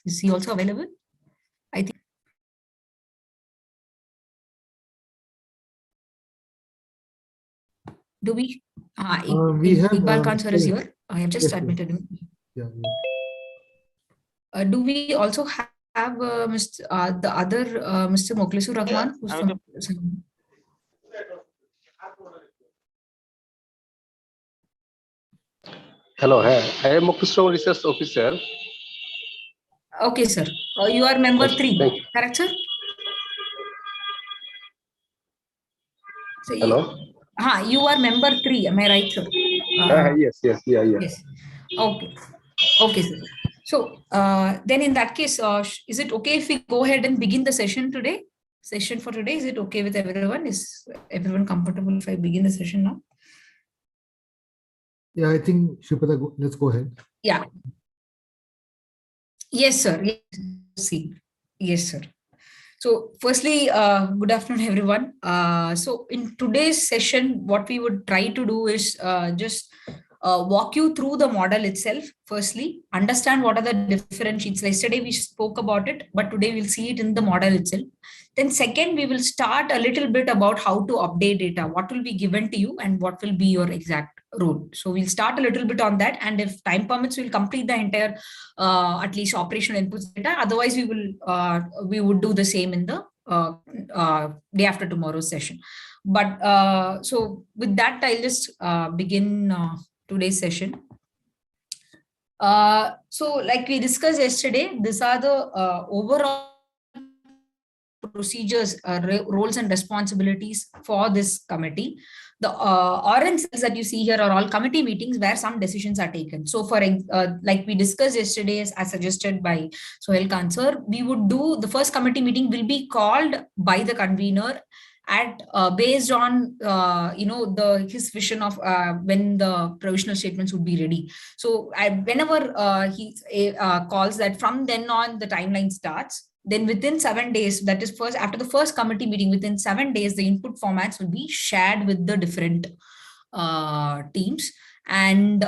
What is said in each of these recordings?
Is he also available? I think. Do we? We have Iqbal Khan sir is here. I have just admitted him. Yeah. Do we also have the other Mr. Mokhlisur Rahman? Who's from, Hello, I am Mokhlisur Research Officer. Okay, sir. You are member 3, correct, sir? So Hello. You are member 3. Am I right, sir? Yes. Yes. Okay. Okay, sir. So then in that case, is it okay if we go ahead and begin the session today? Session for today, is it okay with everyone? Is everyone comfortable if I begin the session now? Yeah, I think Shripada, let's go ahead. Yeah. Yes, sir. Yes, sir. So firstly, good afternoon, everyone. So in today's session, what we would try to do is just walk you through the model itself. Firstly, understand what are the differentiations. Yesterday we spoke about it, but today we'll see it in the model itself. Then second, we will start a little bit about how to update data, what will be given to you and what will be your exact role. So we'll start a little bit on that. And if time permits, we'll complete the entire, at least operational inputs data. Otherwise, we would do the same in the day after tomorrow's session. But so with that, I'll just begin today's session. So like we discussed yesterday, these are the overall procedures, roles and responsibilities for this committee. The orange cells that you see here are all committee meetings where some decisions are taken. So for like we discussed yesterday, as suggested by Sohail Khan sir, we would do the first committee meeting will be called by the convener at based on his vision of when the provisional statements would be ready. So whenever he calls that, from then on the timeline starts. Then within 7 days, that is first after the first committee meeting, within 7 days, the input formats will be shared with the different teams. And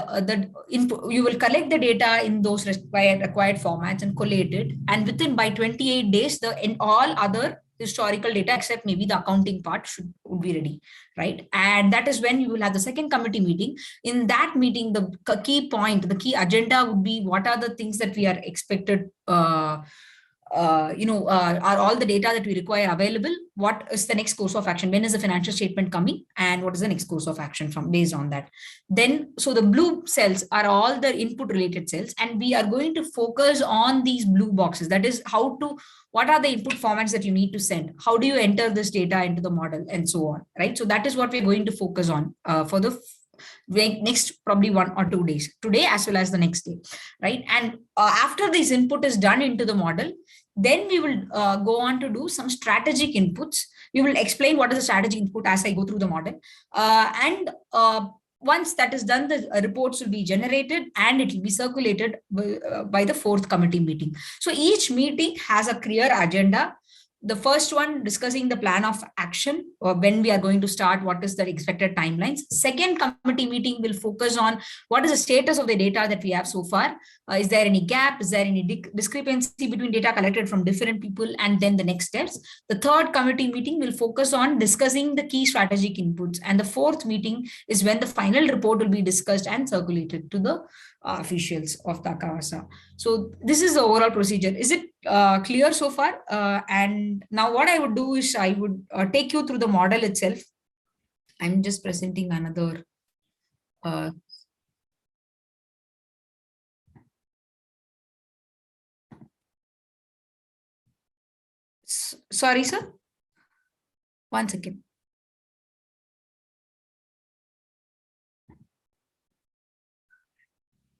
you will collect the data in those required formats and collate it. And within by 28 days, in all other historical data, except maybe the accounting part, would be ready, right? And that is when you will have the second committee meeting. In that meeting, the key point, the key agenda would be what are the things that we are expected are all the data that we require available? What is the next course of action? When is the financial statement coming? And what is the next course of action from based on that? Then, so the blue cells are all the input related cells, and we are going to focus on these blue boxes. That is what are the input formats that you need to send? How do you enter this data into the model and so on, right? So that is what we're going to focus on for the next probably 1 or 2 days, today as well as the next day, right? And after this input is done into the model, then we will go on to do some strategic inputs. We will explain what is the strategic input as I go through the model. Once that is done, the reports will be generated and it will be circulated by the fourth committee meeting. So each meeting has a clear agenda. The first one discussing the plan of action, or when we are going to start, what is the expected timelines. Second committee meeting will focus on what is the status of the data that we have so far. Is there any gap? Is there any discrepancy between data collected from different people? And then the next steps. The third committee meeting will focus on discussing the key strategic inputs. And the fourth meeting is when the final report will be discussed and circulated to the officials of the Akavasa. So this is the overall procedure. Is it clear so far? And now what I would do is I would take you through the model itself. I'm just presenting another. Sorry, sir. 1 second.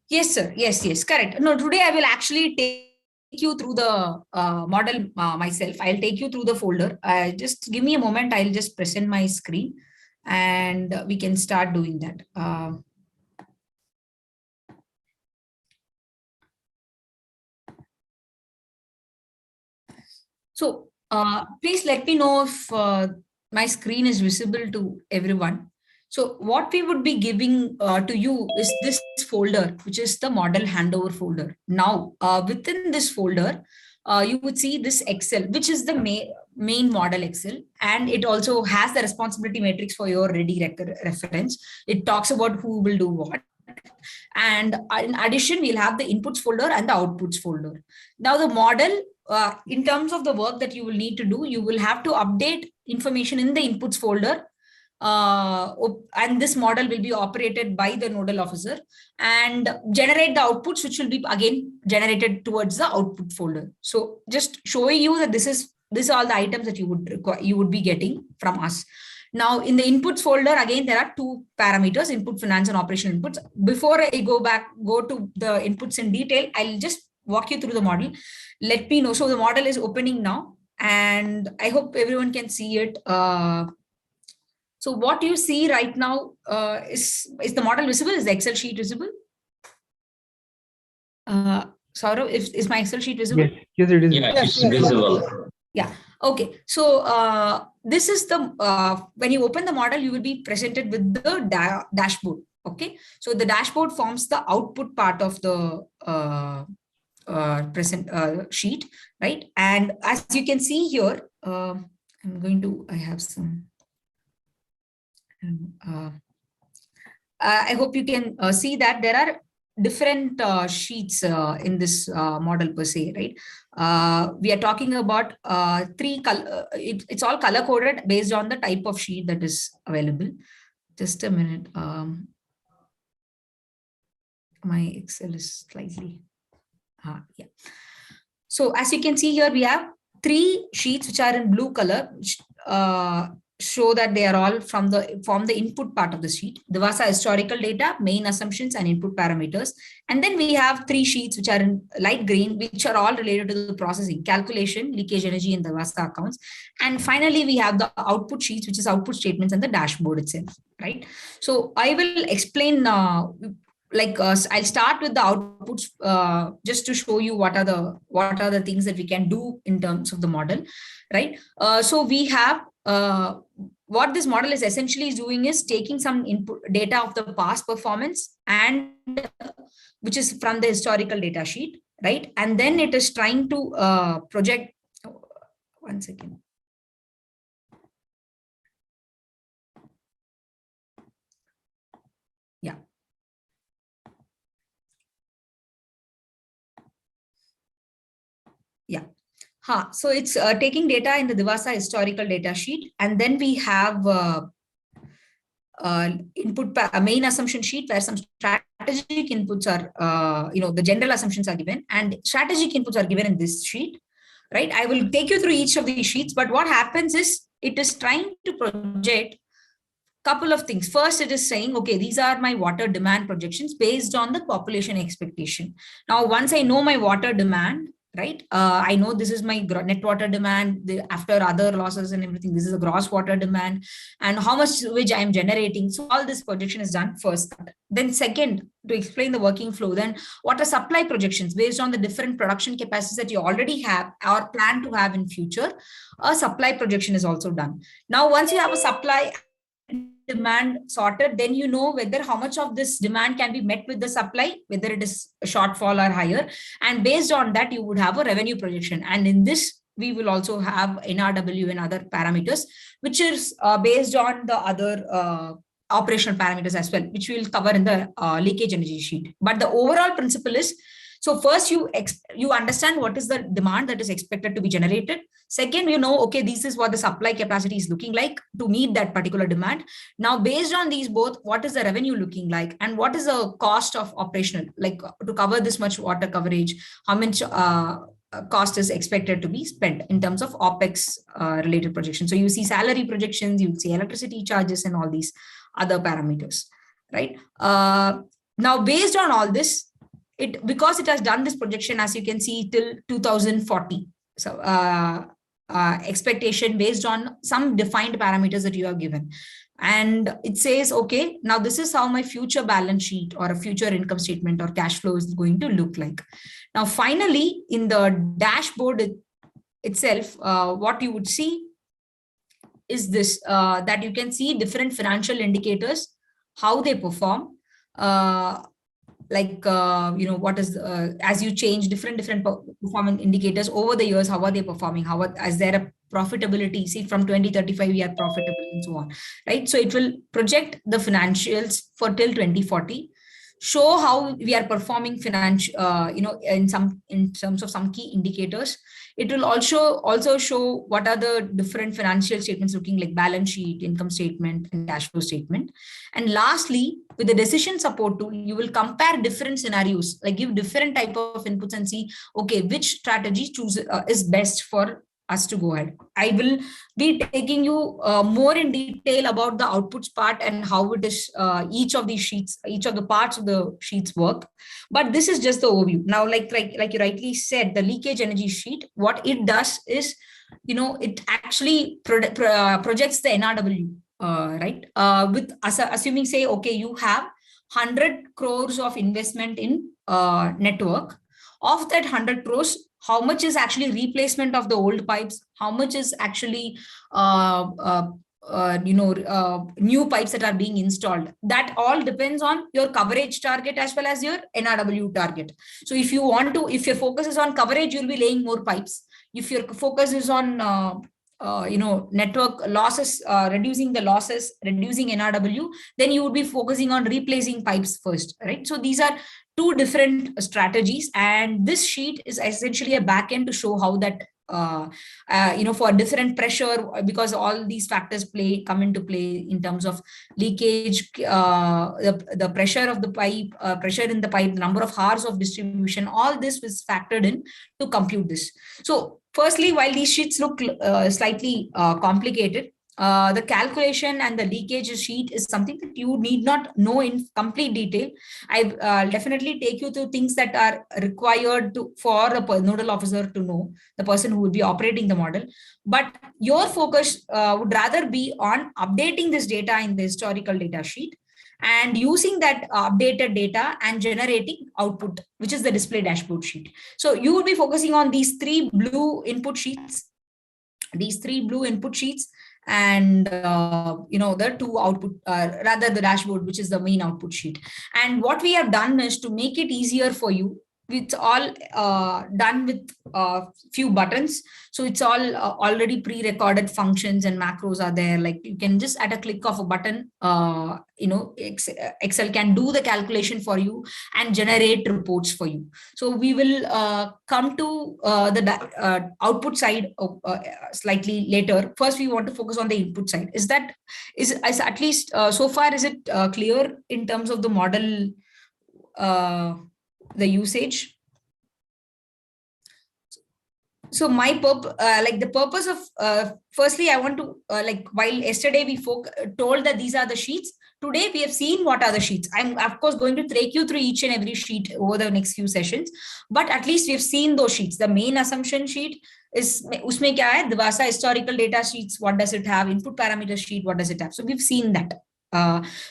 Yes, sir. Yes, correct. No, today I will actually take you through the model myself. I'll take you through the folder. Just give me a moment. I'll just present my screen and we can start doing that. So please let me know if my screen is visible to everyone. So what we would be giving to you is this folder, which is the model handover folder. Now, within this folder, you would see this Excel, which is the main model Excel, and it also has the responsibility matrix for your ready reference. It talks about who will do what. And in addition, we'll have the inputs folder and the outputs folder. Now the model, in terms of the work that you will need to do, you will have to update information in the inputs folder. And this model will be operated by the nodal officer and generate the outputs, which will be again generated towards the output folder. So just showing you that these are all the items that you would be getting from us. Now in the inputs folder, again, there are two parameters, input finance and operational inputs. Before I go to the inputs in detail, I'll just walk you through the model. Let me know. So the model is opening now, and I hope everyone can see it. So what you see right now is the model visible? Is the Excel sheet visible? Saurav, is my Excel sheet visible? Yes, it is. Yeah, it's visible. Yeah. Okay. So this is the when you open the model, you will be presented with the dashboard. Okay. So the dashboard forms the output part of the sheet, right? And as you can see here, I have some. I hope you can see that there are different sheets in this model per se, right? We are talking about three color. It's all color coded based on the type of sheet that is available. Just a minute. My Excel is slightly. Yeah. So as you can see here, we have three sheets which are in blue color, which show that they are all form the input part of the sheet. The Dvasa historical data, main assumptions, and input parameters. And then we have three sheets which are in light green, which are all related to the processing, calculation, leakage energy, and the Dvasa accounts. And finally, we have the output sheets, which is output statements and the dashboard itself, right? So I will explain I'll start with the outputs just to show you what are the things that we can do in terms of the model, right? So we have what this model is essentially doing is taking some input data of the past performance and which is from the historical data sheet, right? And then it is trying to project. One second. Yeah. Yeah. So it's taking data in the Dvasa historical data sheet, and then we have input main assumption sheet where some strategic inputs are, the general assumptions are given, and strategic inputs are given in this sheet, right? I will take you through each of these sheets, but what happens is it is trying to project couple of things. First, it is saying, okay, these are my water demand projections based on the population expectation. Now, once I know my water demand, right? I know this is my net water demand after other losses and everything. This is a gross water demand and how much sewage I am generating. So all this projection is done first. Then second, to explain the working flow, then what are supply projections based on the different production capacities that you already have or plan to have in future. A supply projection is also done. Now, once you have a supply demand sorted, then you know whether how much of this demand can be met with the supply, whether it is a shortfall or higher. And based on that, you would have a revenue projection. And in this, we will also have NRW and other parameters, which is based on the other operational parameters as well, which we will cover in the leakage energy sheet. But the overall principle is, so first you understand what is the demand that is expected to be generated. Second, okay, this is what the supply capacity is looking like to meet that particular demand. Now, based on these both, what is the revenue looking like and what is the cost of operational, like to cover this much water coverage, how much cost is expected to be spent in terms of OPEX related projections. So you see salary projections, you see electricity charges and all these other parameters, right? Now, based on all this, because it has done this projection, as you can see, till 2040. So expectation based on some defined parameters that you have given. And it says, okay, now this is how my future balance sheet or a future income statement or cash flow is going to look like. Now, finally, in the dashboard itself, what you would see is this, that you can see different financial indicators, how they perform, what is as you change different performance indicators over the years, how are they performing, is there a profitability, see from 2035 we are profitable and so on, right? So it will project the financials for till 2040, show how we are performing in terms of some key indicators. It will also show what are the different financial statements looking like, balance sheet, income statement, and cash flow statement. And lastly, with the decision support tool, you will compare different scenarios, like give different type of inputs and see, okay, which strategy is best for us to go ahead. I will be taking you more in detail about the outputs part and how it is each of these sheets, each of the parts of the sheets work. But this is just the overview. Now, like you rightly said, the leakage energy sheet, what it does is, it actually projects the NRW, right? With assuming, say, okay, you have 100 crores of investment in network. Of that 100 crores, how much is actually replacement of the old pipes, how much is actually new pipes that are being installed. That all depends on your coverage target as well as your NRW target. So if your focus is on coverage, you'll be laying more pipes. If your focus is on network losses, reducing the losses, reducing NRW, then you would be focusing on replacing pipes first, right? So these are two different strategies, and this sheet is essentially a backend to show how that for different pressure, because all these factors come into play in terms of leakage, the pressure of the pipe, pressure in the pipe, number of hours of distribution, all this was factored in to compute this. So firstly, while these sheets look slightly complicated, the calculation and the leakage sheet is something that you need not know in complete detail. I'll definitely take you through things that are required for a nodal officer to know, the person who will be operating the model. But your focus would rather be on updating this data in the historical data sheet and using that updated data and generating output, which is the display dashboard sheet. So you will be focusing on these three blue input sheets, and the two output, rather the dashboard, which is the main output sheet. And what we have done is to make it easier for you, it's all done with few buttons. So it's all already pre-recorded functions and macros are there. Like you can just at a click of a button, Excel can do the calculation for you and generate reports for you. So we will come to the output side slightly later. First, we want to focus on the input side. Is at least so far, is it clear in terms of the model, the usage? So my the purpose of firstly, I want to while yesterday we told that these are the sheets, today we have seen what are the sheets. I'm of course going to take you through each and every sheet over the next few sessions, but at least we've seen those sheets. The main assumption sheet is usme kya hai, Dvasa historical data sheets, what does it have? Input parameter sheet, what does it have? So we've seen that.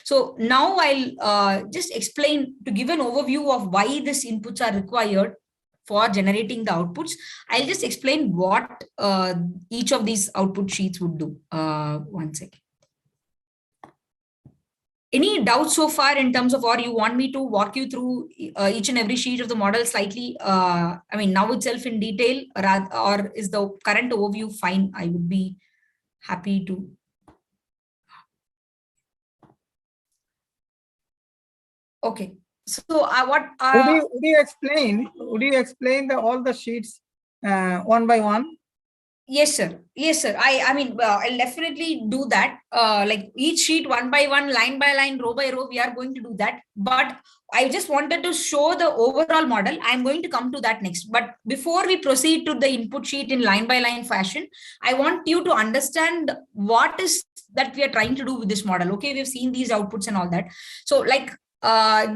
So now I'll just explain, to give an overview of why these inputs are required for generating the outputs. I'll just explain what each of these output sheets would do. One second. Any doubts so far in terms of, or you want me to walk you through each and every sheet of the model slightly, now itself in detail, or is the current overview fine? I would be happy to. Okay, so would you explain all the sheets one by one? Yes, sir. Yes, sir. I'll definitely do that. Like each sheet one by one, line by line, row by row, we are going to do that. But I just wanted to show the overall model. I'm going to come to that next. But before we proceed to the input sheet in line by line fashion, I want you to understand what is that we are trying to do with this model. Okay, we've seen these outputs and all that. So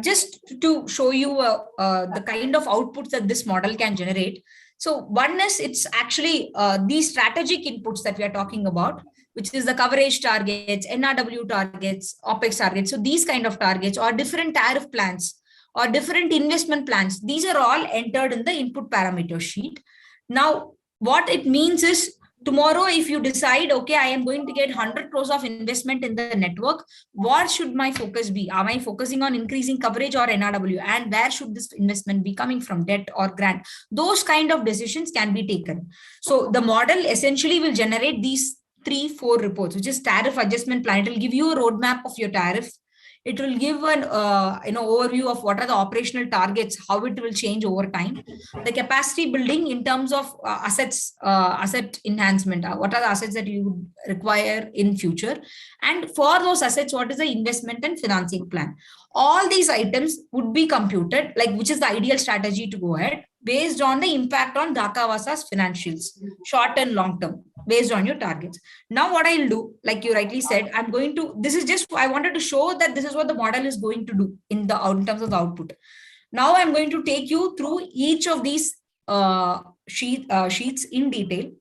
just to show you the kind of outputs that this model can generate. So one is, it's actually these strategic inputs that we are talking about, which is the coverage targets, NRW targets, OPEX targets. So these kind of targets, or different tariff plans or different investment plans, these are all entered in the input parameter sheet. Now, what it means is, tomorrow, if you decide, okay, I am going to get 100 crores of investment in the network, what should my focus be? Am I focusing on increasing coverage or NRW? And where should this investment be coming from, debt or grant? Those kind of decisions can be taken. So the model essentially will generate these 3-4 reports, which is tariff adjustment plan. It will give you a roadmap of your tariff. It will give an overview of what are the operational targets, how it will change over time, the capacity building in terms of asset enhancement, what are the assets that you would require in future, and for those assets, what is the investment and financing plan. All these items would be computed, like which is the ideal strategy to go ahead, based on the impact on Dhaka Vasa's financials, short and long term, based on your targets. Now what I'll do, like you rightly said, I'm going to, this is just, I wanted to show that this is what the model is going to do in terms of the output. Now I'm going to take you through each of these sheets in detail.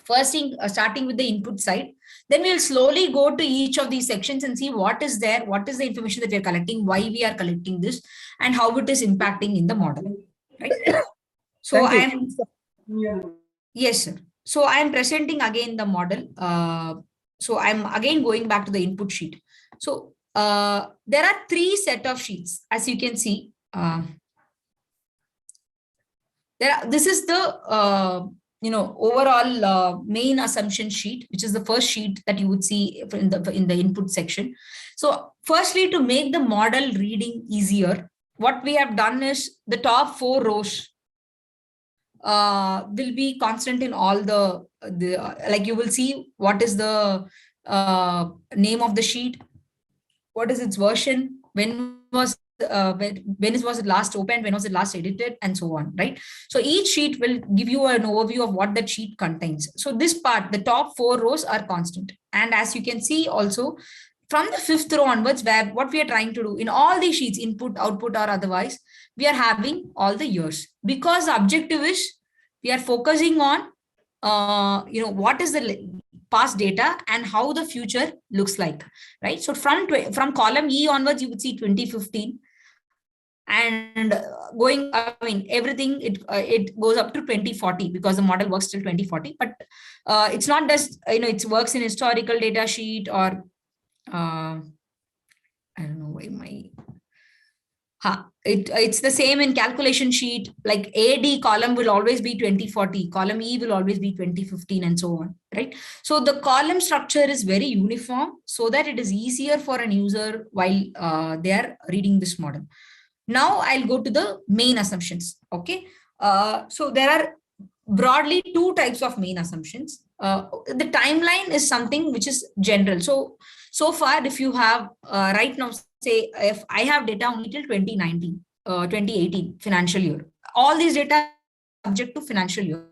First, starting with the input side, then we'll slowly go to each of these sections and see what is there, what is the information that we are collecting, why we are collecting this, and how it is impacting in the model. Right? So yes, sir. So I am presenting again the model. So I'm again going back to the input sheet. So there are 3 set of sheets, as you can see. This is the overall main assumption sheet, which is the first sheet that you would see in the input section. So firstly, to make the model reading easier, what we have done is the top 4 rows will be constant in all the like you will see what is the name of the sheet, what is its version, when was it last opened, when was it last edited, and so on, right? So each sheet will give you an overview of what that sheet contains. So this part, the top 4 rows are constant. And as you can see also, from the 5th row onwards, where what we are trying to do in all these sheets, input, output, or otherwise, we are having all the years, because the objective is we are focusing on what is the past data and how the future looks like, right? So from column E onwards, you would see 2015, and going, I mean, everything, it goes up to 2040, because the model works till 2040. But it's not just, it works in historical data sheet, or I don't know why it's the same in calculation sheet. Like AD column will always be 2040, column E will always be 2015, and so on, right? So the column structure is very uniform, so that it is easier for an user while they are reading this model. Now I'll go to the main assumptions. Okay, so there are broadly 2 types of main assumptions. The timeline is something which is general. So far, if you have right now, say if I have data only till 2018 financial year, all these data are subject to financial year.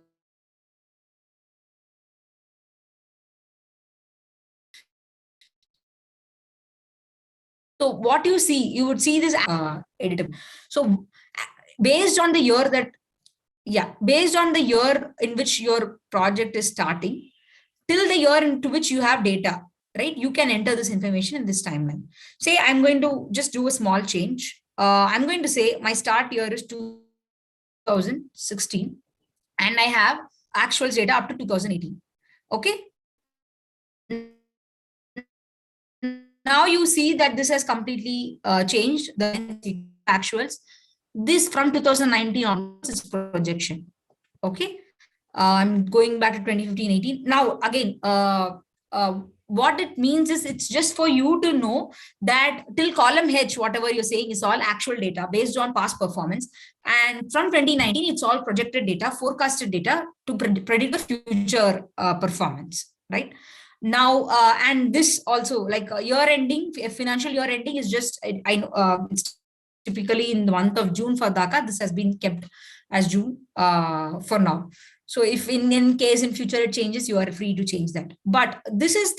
So what you see, you would see this editable. So based on the year based on the year in which your project is starting, till the year into which you have data, right? You can enter this information in this timeline. Say I'm going to just do a small change. I'm going to say my start year is 2016, and I have actual data up to 2018. Okay. Now you see that this has completely changed the actuals. This from 2019 onwards is projection. Okay. I'm going back to 2015-18. Now again, what it means is it's just for you to know that till column H, whatever you're saying is all actual data based on past performance. And from 2019, it's all projected data, forecasted data to predict the future performance, right? Now, and this also, like year ending, financial year ending is just, it's typically in the month of June for Dhaka. This has been kept as June for now. So if in case in future it changes, you are free to change that. But this is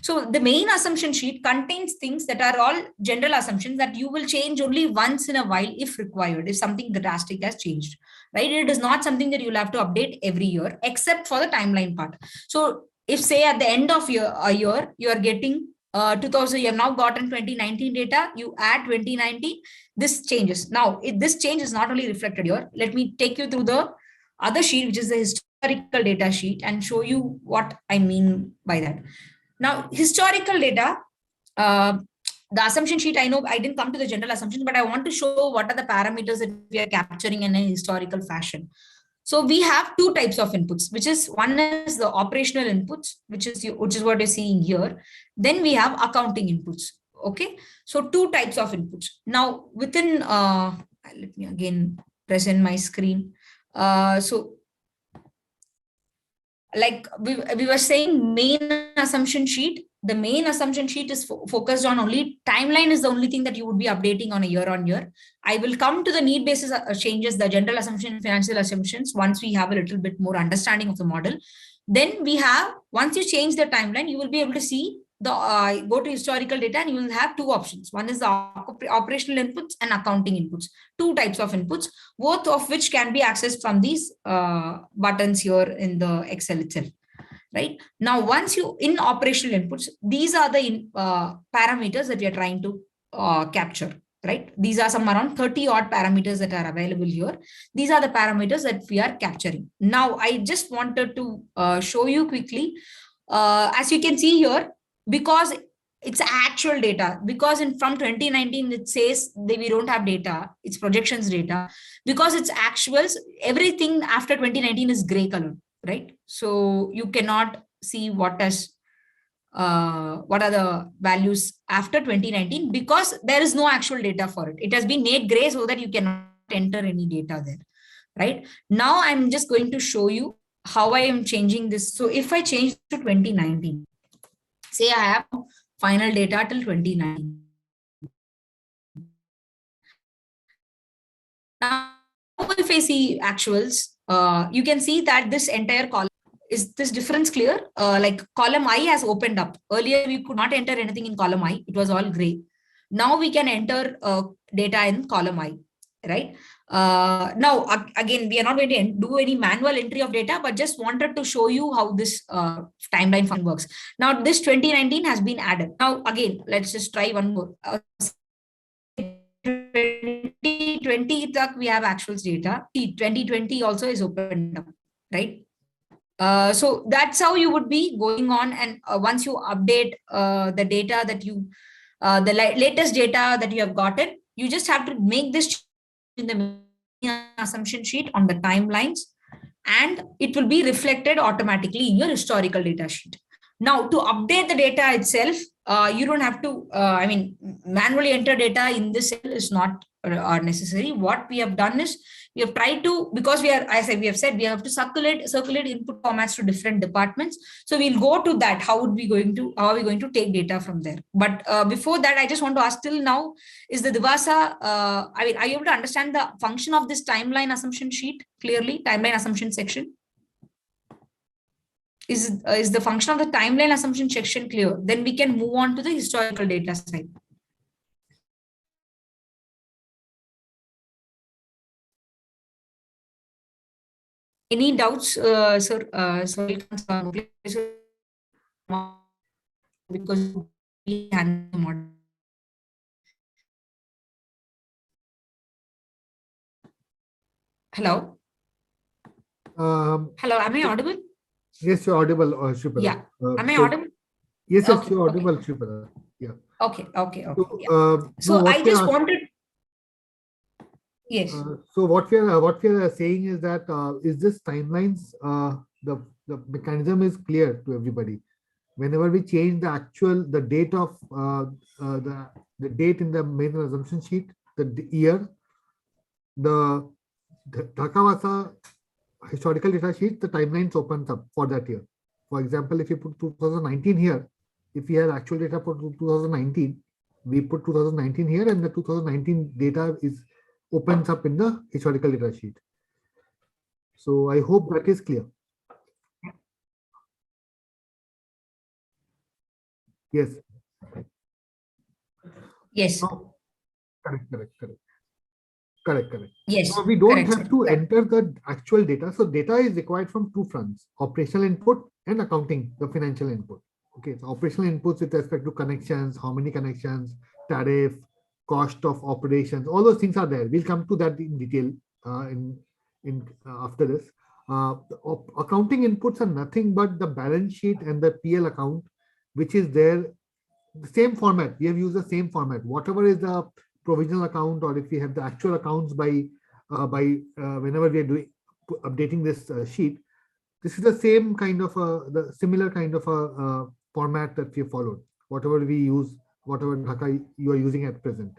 so the main assumption sheet contains things that are all general assumptions that you will change only once in a while if required, if something drastic has changed, right? It is not something that you'll have to update every year, except for the timeline part. So if say at the end of a year, you are getting 2000, you have now gotten 2019 data, you add 2019, this changes. Now, this change is not only reflected here. Let me take you through the other sheet, which is the historical data sheet and show you what I mean by that. Now, historical data, the assumption sheet, I know I didn't come to the general assumption, but I want to show what are the parameters that we are capturing in a historical fashion. So we have two types of inputs, which is one is the operational inputs, which is what you're seeing here. Then we have accounting inputs. Okay, so two types of inputs. Now within, let me again present my screen. So like we were saying, main assumption sheet. The main assumption sheet is focused on only timeline is the only thing that you would be updating on a year on year. I will come to the need basis changes, the general assumption, financial assumptions, once we have a little bit more understanding of the model. Then we have, once you change the timeline, you will be able to see the go to historical data and you will have two options. One is the operational inputs and accounting inputs, two types of inputs, both of which can be accessed from these buttons here in the Excel itself. Right now, once you in operational inputs, these are the parameters that we are trying to capture. Right, these are some around 30 odd parameters that are available here. These are the parameters that we are capturing. Now, I just wanted to show you quickly, as you can see here, because it's actual data, because from 2019 it says that we don't have data, it's projections data, because it's actuals, everything after 2019 is gray color. Right, so you cannot see what are the values after 2019 because there is no actual data for it. It has been made gray so that you cannot enter any data there. Right, now I'm just going to show you how I am changing this. So if I change to 2019, say I have final data till 2019. Now, if I see actuals, you can see that this entire column, is this difference clear? Like column I has opened up. Earlier, we could not enter anything in column I. It was all gray. Now we can enter data in column I, right? Now, again, we are not going to do any manual entry of data, but just wanted to show you how this timeline function works. Now, this 2019 has been added. Now, again, let's just try one more. 2020 we have actuals data. 2020 also is opened up, right? So that's how you would be going on, and once you update the data that you, the latest data that you have gotten, you just have to make this in the assumption sheet on the timelines, and it will be reflected automatically in your historical data sheet. Now, to update the data itself, you don't have to, manually enter data in this cell is not necessary. What we have done is we have tried to, because we are, as we have said, we have to circulate input formats to different departments. So we'll go to that. How are we going to take data from there? But before that, I just want to ask, till now, is the Divasa, are you able to understand the function of this timeline assumption sheet clearly? Timeline assumption section? Is the function of the timeline assumption section clear? Then we can move on to the historical data side. Any doubts, sir? Because we had the model. Hello. Hello. Am I audible? Yes, you're audible, Shripada. Yeah. Am I audible? Yes, Okay, you're audible, Shripada. Yeah. Okay. So I just wanted. Yes. So what we are saying is that is this timelines, the mechanism is clear to everybody. Whenever we change the date of the date in the main assumption sheet, the year, the Dhaka historical data sheet, the timelines opens up for that year. For example, if you put 2019 here, if we have actual data for 2019, we put 2019 here, and the 2019 data opens up in the historical data sheet. So I hope that is clear. Yes. Yes. No. Correct. Yes. So we don't correct, have to enter the actual data. So data is required from two fronts: operational input and accounting, the financial input. Okay, so operational inputs with respect to connections, how many connections, tariff, cost of operations, all those things are there. We'll come to that in detail after this. The accounting inputs are nothing but the balance sheet and the PL account, which is there, the same format. We have used the same format. Whatever is the provisional account, or if we have the actual accounts by whenever we are doing updating this sheet, this is the same kind of the similar kind of a format that we followed. Whatever we use, whatever Dhaka you are using at present.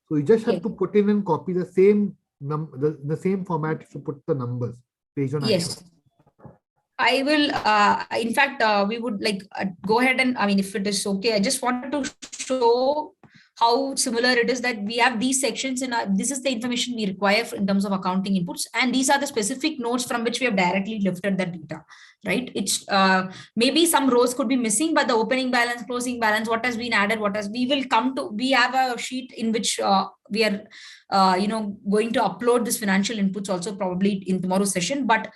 So you just have to put in and copy the same the same format to put the numbers based on Yes. actual. I will, in fact, we would like go ahead and, I mean, if it is okay, I just wanted to show how similar it is that we have these sections in our, this is the information we require in terms of accounting inputs. And these are the specific notes from which we have directly lifted the data, right? It's maybe some rows could be missing, but the opening balance, closing balance, what has been added, what has, we will come to, we have a sheet in which we are, going to upload this financial inputs also probably in tomorrow's session. But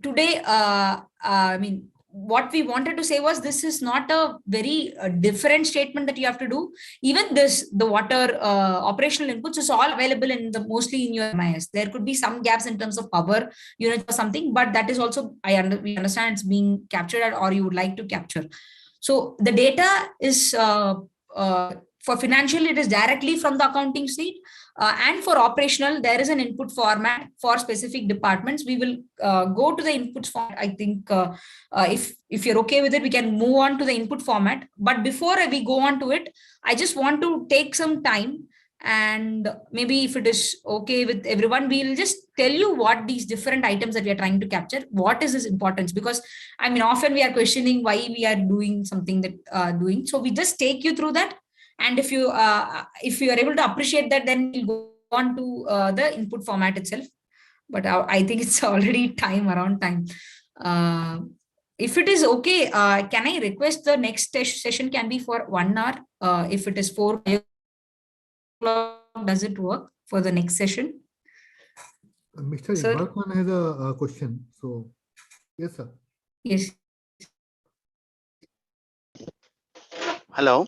today, I mean, what we wanted to say was this is not a very different statement that you have to do. Even this, the water operational inputs is all available in the mostly in your MIS. There could be some gaps in terms of power unit or something, but that is also, we understand it's being captured or you would like to capture. So the data is for financial, it is directly from the accounting sheet. And for operational, there is an input format for specific departments. We will go to the inputs format. I think if you're okay with it, we can move on to the input format. But before we go on to it, I just want to take some time, and maybe if it is okay with everyone, we'll just tell you what these different items that we are trying to capture, what is this importance, because I mean, often we are questioning why we are doing something that doing. So we just take you through that. And if you are able to appreciate that, then we'll go on to the input format itself. But I think it's already around time. If it is okay, can I request the next session can be for 1 hour? If it is 4 o'clock, does it work for the next session? Mr. Iqbal Khan has a question. So, yes, sir. Yes. Hello.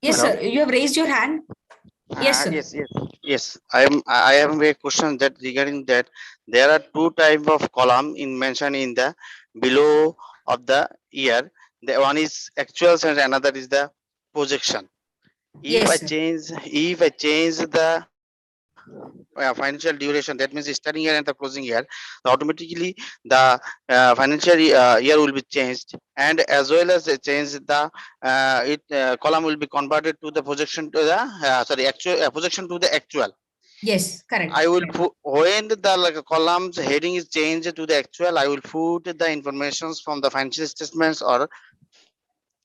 Yes, Hello? sir. You have raised your hand. Yes, sir. Yes. I have a question that regarding that there are two type of column mentioned in the below of the year. The one is actuals and another is the projection. If I change the financial duration, that means the starting year and the closing year, automatically the financial year will be changed, and as well as change the column will be converted to the projection to the actual projection to the actual. Yes, correct. I will put, when the columns heading is changed to the actual, I will put the informations from the financial statements or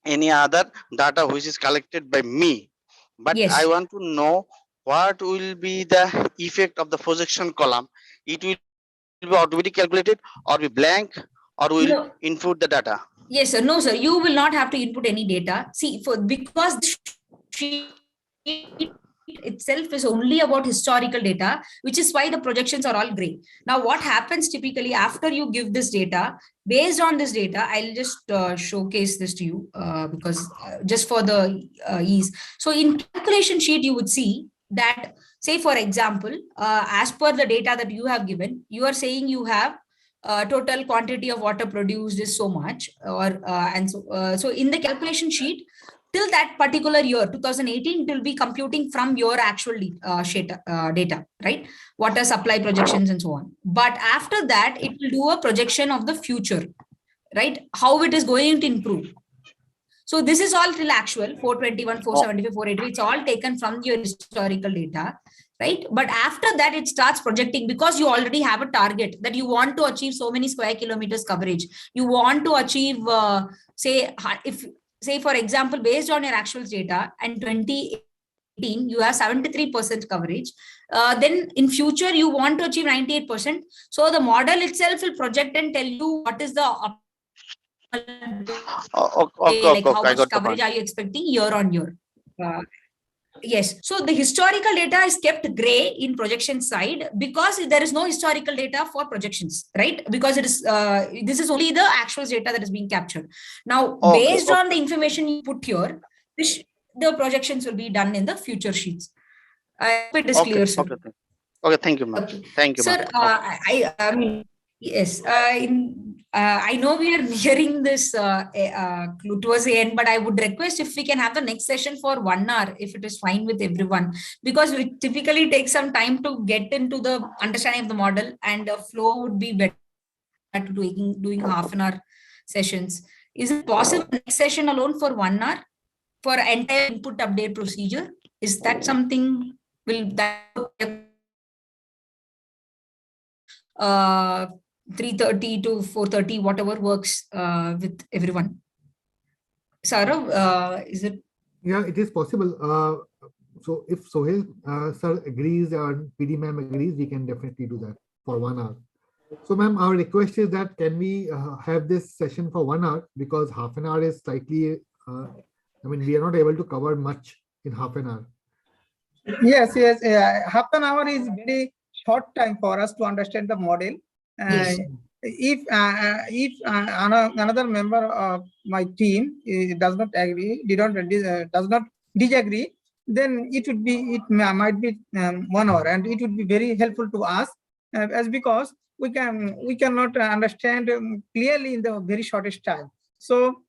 any other data which is collected by me. But yes. I want to know what will be the effect of the projection column. It will be automatically calculated or be blank, or will input the data. Yes, sir. No, sir. You will not have to input any data. See, because the sheet itself is only about historical data, which is why the projections are all gray. Now, what happens typically after you give this data, based on this data, I'll just showcase this to you because just for the ease. So in calculation sheet, you would see that, say, for example, as per the data that you have given, you are saying you have total quantity of water produced is so much, or so in the calculation sheet, till that particular year, 2018, it will be computing from your actual data, right? Water supply projections and so on. But after that, it will do a projection of the future, right? How it is going to improve. So this is all till actual 421, 475, 483. It's all taken from your historical data, right? But after that, it starts projecting because you already have a target that you want to achieve so many square kilometers coverage. You want to achieve, say, for example, based on your actual data and 2018, you have 73% coverage. Then in future, you want to achieve 98%. So the model itself will project and tell you what is the how much coverage are you expecting year on year. Yes. So the historical data is kept gray in projection side because there is no historical data for projections, right? Because it is this is only the actual data that is being captured. Now, based on the information you put here, the projections will be done in the future sheets. I hope it is clear, sir. Okay, thank you, ma'am. Okay. Thank you, Sir, ma'am. I mean, yes, I know we are nearing this towards the end, but I would request if we can have the next session for 1 hour, if it is fine with everyone, because we typically take some time to get into the understanding of the model, and the flow would be better to doing half an hour sessions. Is it possible next session alone for 1 hour for entire input update procedure? Is that something will that 3:30 to 4:30, whatever works with everyone? Saurav, is it? Yeah, it is possible. So if Sohail sir agrees and PD ma'am agrees, we can definitely do that for 1 hour. So ma'am, our request is that can we have this session for 1 hour, because half an hour is slightly, I mean, we are not able to cover much in half an hour. Yes, half an hour is very short time for us to understand the model. Yes. If another member of my team does not agree, does not disagree, then it might be 1 hour, and it would be very helpful to us, as because we cannot understand clearly in the very shortest time. So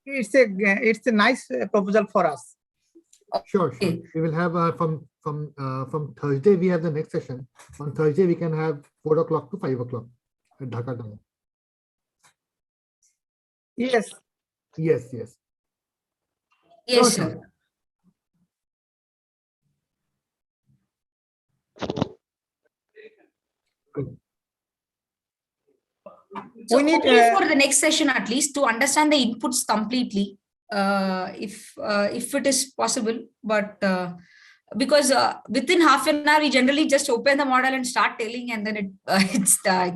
it's a nice proposal for us. Sure. Okay. We will have from Thursday. We have the next session. On Thursday, we can have 4 o'clock to 5 o'clock at Dhaka time. Yes. Yes. Yes, Sure, sir. sure. So We need, only for the next session at least to understand the inputs completely, if it is possible, but because within half an hour we generally just open the model and start telling, and then it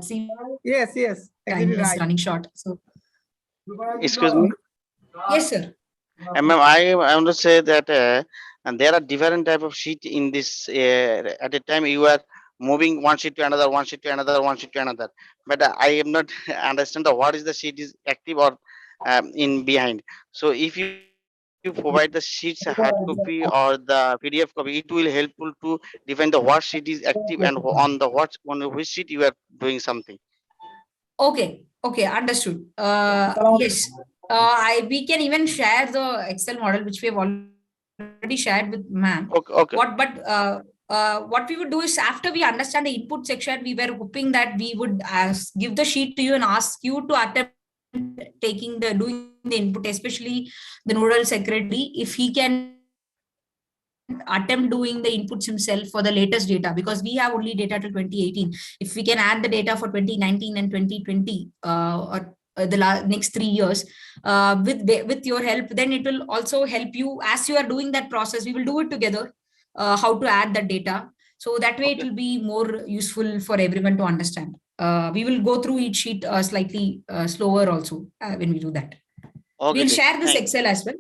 seems yes, time exactly is right. running short. So Excuse me. yes, sir. Ma'am, I want to say that and there are different type of sheet in this. At a time, you are moving one sheet to another, one sheet to another, one sheet to another. But I am not understand what is the sheet is active or in behind. So if you provide the sheets a hard copy or the PDF copy, it will helpful to define the what sheet is active and on the what on which sheet you are doing something. Okay, understood. Yes, we can even share the Excel model which we have already shared with ma'am. Okay. What we would do is, after we understand the input section, we were hoping that we would give the sheet to you and ask you to attempt doing the input, especially the nodal secretary, if he can attempt doing the inputs himself for the latest data, because we have only data till 2018. If we can add the data for 2019 and 2020 or the next 3 years with your help, then it will also help you as you are doing that process. We will do it together, how to add the data, so that way it will be more useful for everyone to understand. We will go through each sheet slightly slower also when we do that. Okay. We'll share this Excel as well.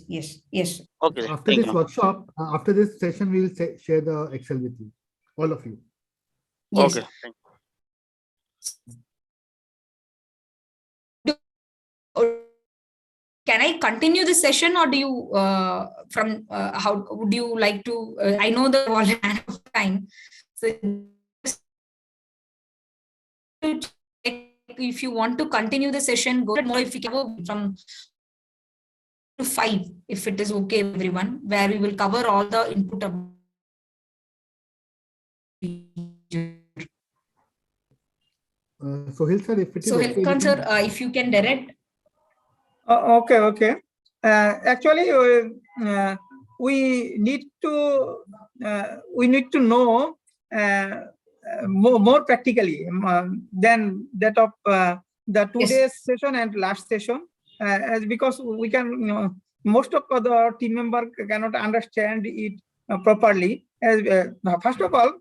Yes. Okay. After this workshop, after this session, we will share the Excel with you, all of you. Yes. Okay. Thank you. Can I continue the session, or do you how would you like to? I know the all of time, so if you want to continue the session, go more. If we can go from to 5, if it is okay, everyone, where we will cover all the input of. Sohail sir, if it is okay, okay, sir, if you can direct. Okay. Actually, we need to know more practically than that of the 2 days session and last session, as because we can, most of the team member cannot understand it properly. As first of all,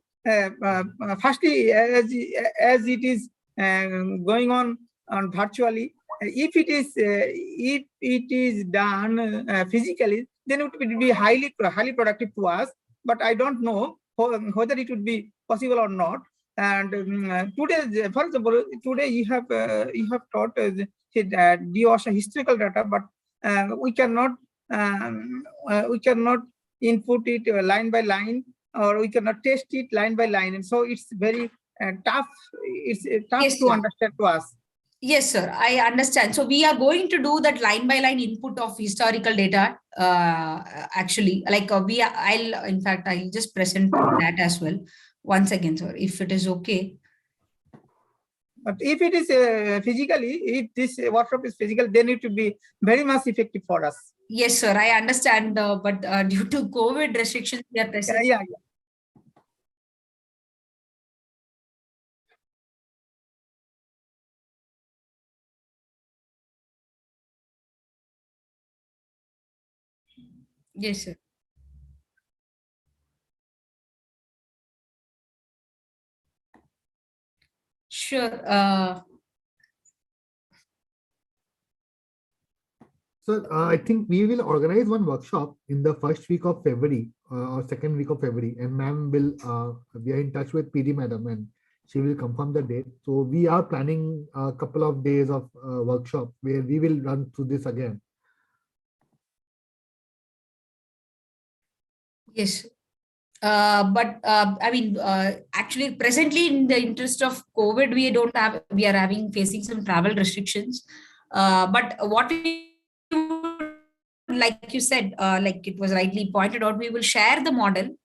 firstly, as it is going on virtually, if it is done physically, then it would be highly productive to us. But I don't know whether it would be possible or not. And today, for example, today you have taught DOS historical data, but we cannot input it line by line or we cannot test it line by line, and so it's very tough. It's tough Yes, to sir. understand to us. Yes, sir, I understand. So we are going to do that line by line input of historical data. Actually, like in fact, I'll just present that as well. Once again, sir, if it is okay. But if it is physically, if this workshop is physical, then it will be very much effective for us. Yes, sir, I understand. But due to COVID restrictions, we are present. Yeah. Yes, sir. Sure. So I think we will organize one workshop in the first week of February or second week of February, and ma'am will we are in touch with PD madam and she will confirm the date. So we are planning a couple of days of workshop where we will run through this again. Yes. But I mean, actually, presently, in the interest of COVID, we are facing some travel restrictions. But what we, like you said, like it was rightly pointed out, we will share the model.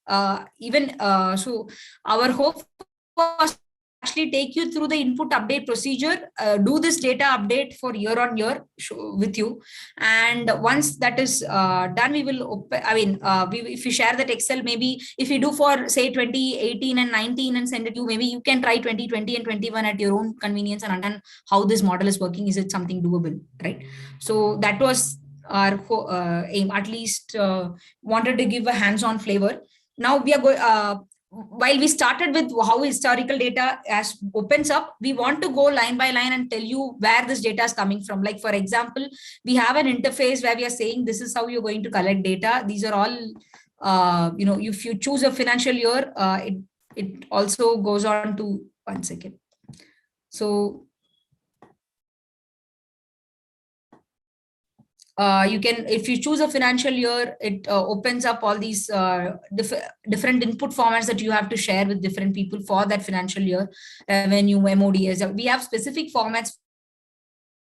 So our hope was actually take you through the input update procedure, do this data update for year on year with you, and once that is done, we will if we share that Excel, maybe if we do for say 2018 and 19 and send it to you, maybe you can try 2020 and 21 at your own convenience and understand how this model is working. Is it something doable, right? So that was our aim, at least wanted to give a hands-on flavor. Now we are going while we started with how historical data as opens up, we want to go line by line and tell you where this data is coming from. Like, for example, we have an interface where we are saying this is how you're going to collect data. These are all, if you choose a financial year, it also goes on to, one second. So you can, if you choose a financial year, it opens up all these different input formats that you have to share with different people for that financial year. Revenue, MODs, we have specific formats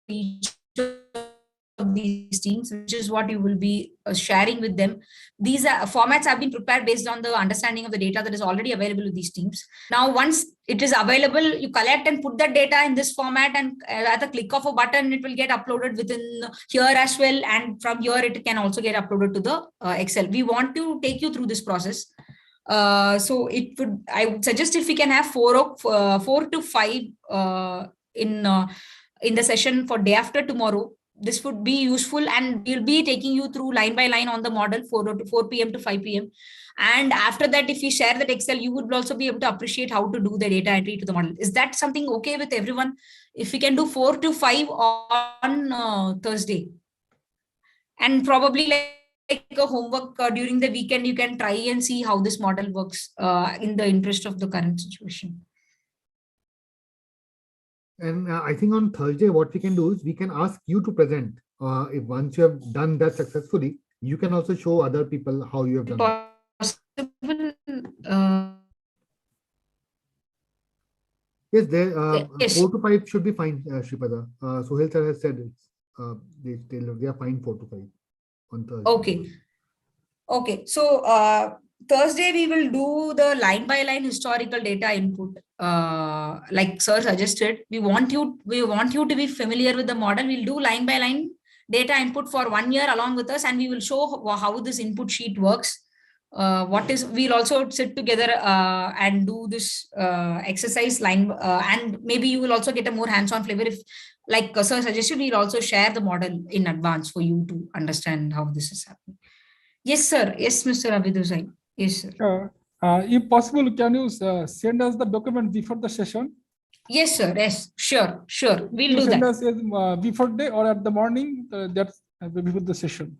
for each of these teams, which is what you will be sharing with them. These formats have been prepared based on the understanding of the data that is already available with these teams. Now, once it is available, you collect and put that data in this format, and at the click of a button, it will get uploaded within here as well. And from here, it can also get uploaded to the Excel. We want to take you through this process. So I would suggest if we can have 4 to 5 in the session for day after tomorrow, this would be useful, and we'll be taking you through line by line on the model 4 p.m. to 5 p.m. And after that, if you share that Excel, you would also be able to appreciate how to do the data entry to the model. Is that something okay with everyone? If we can do 4 to 5 on Thursday, and probably like a homework during the weekend, you can try and see how this model works in the interest of the current situation. And I think on Thursday, what we can do is we can ask you to present. If once you have done that successfully, you can also show other people how you have done it. Possible? Yes, there Yes. 4 to 5 should be fine, Shripada. Sohail sir has said it's, they are fine 4 to 5 on Thursday. Okay. So Thursday we will do the line by line historical data input. Like sir suggested, we want you to be familiar with the model. We'll do line by line data input for 1 year along with us, and we will show how this input sheet works. We'll also sit together and do this exercise line, and maybe you will also get a more hands-on flavor. If, like sir suggested, we'll also share the model in advance for you to understand how this is happening. Yes, sir. Yes, Mr. Abidusai. Yes, sir. If possible, can you send us the document before the session? Yes, sir. Yes, sure. We'll you do send that. Us before day or at the morning. That's before the session.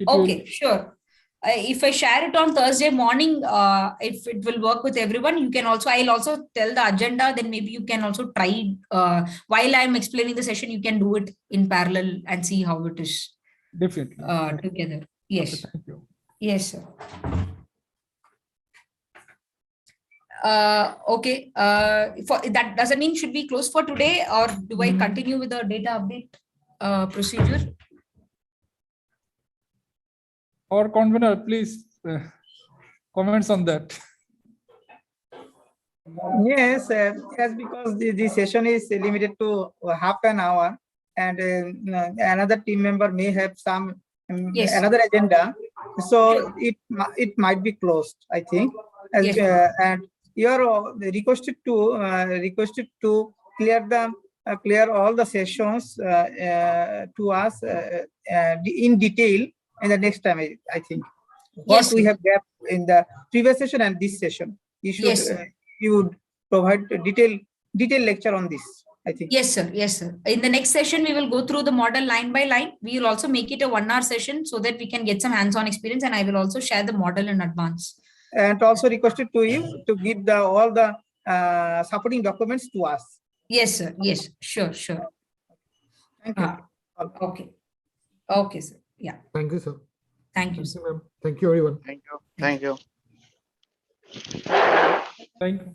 Okay, sure. If I share it on Thursday morning, if it will work with everyone, you can also, I'll also tell the agenda, then maybe you can also try, while I'm explaining the session, you can do it in parallel and see how it is. Definitely. Together. Yes. Okay, thank you. Yes, sir. Okay. For that doesn't mean should we close for today, or do I continue with the data update procedure? Our convener, please comments on that. Yes, yes, because the session is limited to half an hour, and another team member may have some Yes. another agenda, so it might be closed, I think. Yes. And you are requested to clear all the sessions to us in detail in the next time. I think what Yes, we sir. have gap in the previous session and this session, you should. Yes, sir. You would provide a detailed lecture on this, I think. Yes, sir. Yes, sir. In the next session, we will go through the model line by line. We will also make it a 1 hour session so that we can get some hands-on experience, and I will also share the model in advance. And also requested to you to give all the supporting documents to us. Yes, sir. Yes, sure, sure. Thank you. Okay. Okay, sir. Yeah. Thank you, sir. Thank you, sir. Ma'am. Thank you, everyone. Thank you. Thank you. Thank you.